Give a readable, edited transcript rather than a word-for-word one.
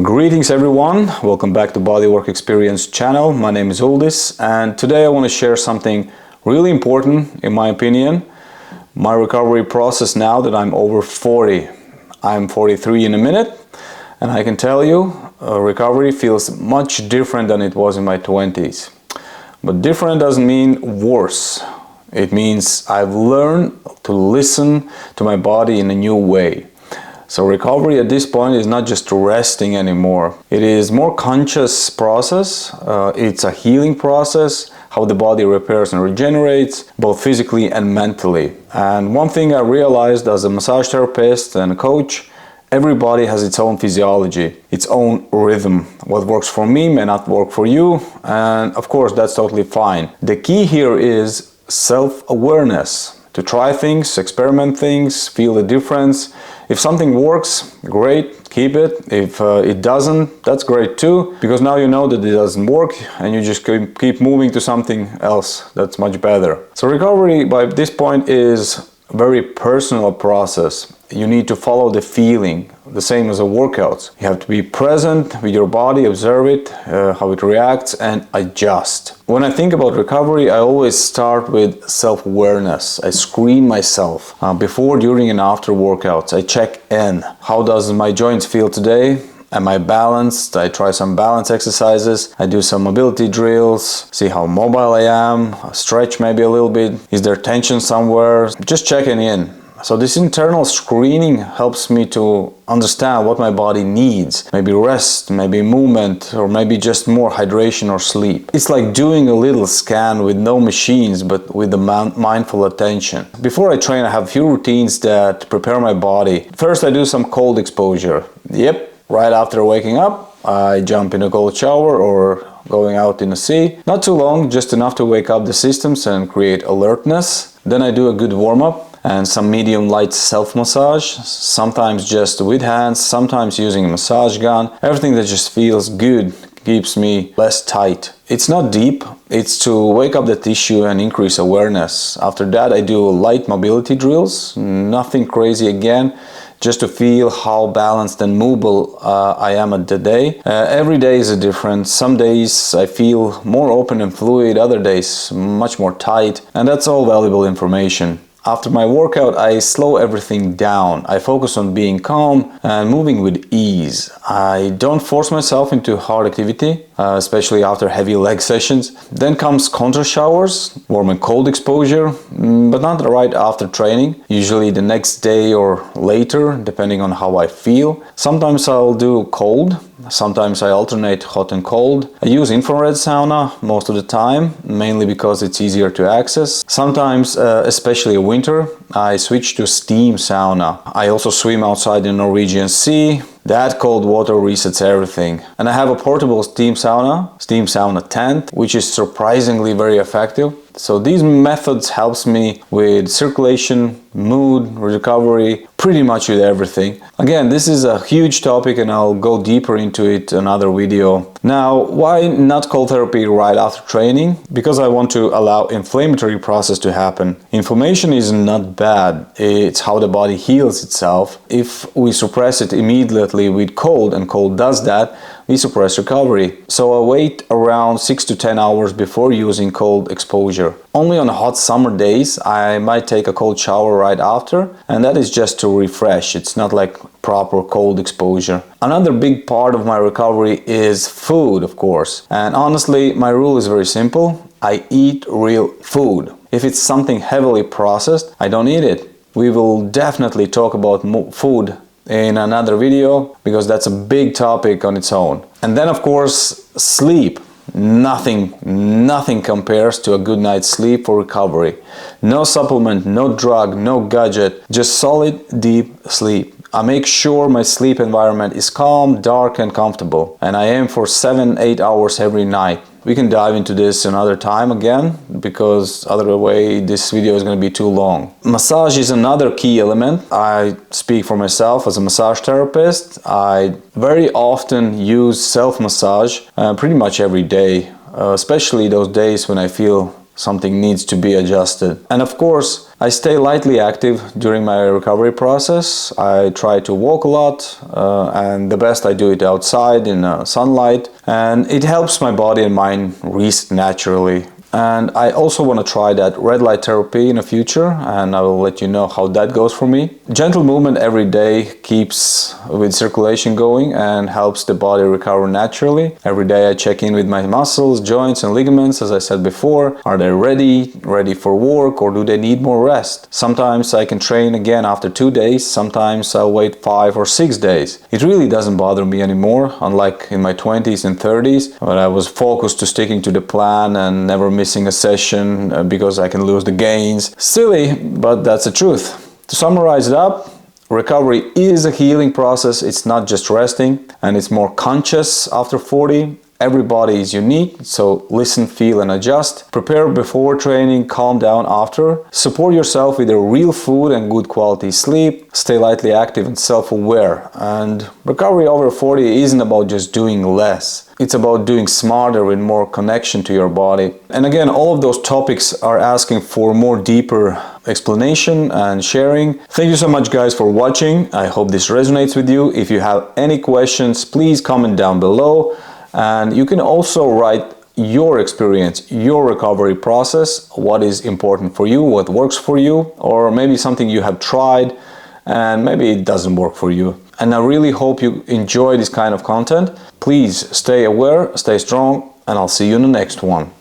Greetings everyone, welcome back to Bodywork Experience channel. My name is Uldis and today I want to share something really important in my opinion. My recovery process now that I'm over 40. I'm 43 in a minute and I can tell you recovery feels much different than it was in my 20s. But different doesn't mean worse. It means I've learned to listen to my body in a new way. So recovery at this point is not just resting anymore. It is more conscious process. It's a healing process, how the body repairs and regenerates, both physically and mentally. And one thing I realized as a massage therapist and a coach, everybody has its own physiology, its own rhythm. What works for me may not work for you, and of course that's totally fine. The key here is self-awareness. To try things, experiment things, feel the difference. If something works, great, keep it. If it doesn't, that's great too, because now you know that it doesn't work and you just keep moving to something else that's much better. So recovery by this point is a very personal process. You need to follow the feeling, the same as a workout. You have to be present with your body, observe it, how it reacts, and adjust. When I think about recovery, I always start with self-awareness. I screen myself before, during, and after workouts. I check in. How does my joints feel today? Am I balanced? I try some balance exercises. I do some mobility drills, see how mobile I am, stretch maybe a little bit. Is there tension somewhere? Just checking in. So this internal screening helps me to understand what my body needs. Maybe rest, maybe movement, or maybe just more hydration or sleep. It's like doing a little scan with no machines, but with the mindful attention. Before I train, I have a few routines that prepare my body. First, I do some cold exposure. Yep, right after waking up, I jump in a cold shower or going out in the sea. Not too long, just enough to wake up the systems and create alertness. Then I do a good warm-up and some medium light self-massage, sometimes just with hands, sometimes using a massage gun. Everything that just feels good, keeps me less tight. It's not deep, it's to wake up the tissue and increase awareness. After that I do light mobility drills, nothing crazy again, just to feel how balanced and movable I am at the day. Every day is different. Some days I feel more open and fluid, other days much more tight, and that's all valuable information. After my workout, I slow everything down. I focus on being calm and moving with ease. I don't force myself into hard activity, especially after heavy leg sessions. Then comes contra showers, warm and cold exposure, but not right after training. Usually the next day or later, depending on how I feel. Sometimes I'll do cold. Sometimes I alternate hot and cold. I use infrared sauna most of the time, mainly because it's easier to access. Sometimes, especially in winter, I switch to steam sauna. I also swim outside the Norwegian Sea. That cold water resets everything. And I have a portable steam sauna tent, which is surprisingly very effective. So these methods helps me with circulation, mood, recovery, pretty much with everything. Again, this is a huge topic and I'll go deeper into it in another video. Now, why not cold therapy right after training? Because I want to allow inflammatory process to happen. Inflammation is not bad, it's how the body heals itself. If we suppress it immediately with cold, and cold does that, we suppress recovery. So I wait around 6 to 10 hours before using cold exposure. Only on hot summer days I might take a cold shower right after, and that is just to refresh. It's not like proper cold exposure. Another big part of my recovery is food, of course. And honestly, my rule is very simple. I eat real food. If it's something heavily processed, I don't eat it. We will definitely talk about food in another video because that's a big topic on its own. And then of course, sleep. Nothing compares to a good night's sleep for recovery. No supplement, no drug, no gadget, just solid, deep sleep. I make sure my sleep environment is calm, dark and comfortable, and I aim for 7-8 hours every night. We can dive into this another time again, because otherwise this video is going to be too long. Massage is another key element. I speak for myself as a massage therapist. I very often use self-massage pretty much every day, especially those days when I feel something needs to be adjusted. And of course, I stay lightly active during my recovery process. I try to walk a lot, and the best I do it outside in sunlight, and it helps my body and mind reset naturally. And I also want to try that red light therapy in the future, and I will let you know how that goes for me. Gentle movement every day keeps with circulation going and helps the body recover naturally. Every day I check in with my muscles, joints and ligaments, as I said before. Are they ready for work, or do they need more rest? Sometimes I can train again after 2 days, sometimes I'll wait 5 or 6 days. It really doesn't bother me anymore, unlike in my 20s and 30s, when I was focused to sticking to the plan and never missing a session because I can lose the gains. Silly, but that's the truth. To summarize it up, recovery is a healing process. It's not just resting, and it's more conscious after 40. Everybody is unique, so listen, feel and adjust. Prepare before training, calm down after. Support yourself with a real food and good quality sleep. Stay lightly active and self-aware. And recovery over 40 isn't about just doing less. It's about doing smarter with more connection to your body. And again, all of those topics are asking for more deeper explanation and sharing. Thank you so much guys for watching. I hope this resonates with you. If you have any questions, please comment down below. And you can also write your experience, your recovery process, what is important for you, what works for you, or maybe something you have tried and maybe it doesn't work for you. And I really hope you enjoy this kind of content. Please stay aware, stay strong, and I'll see you in the next one.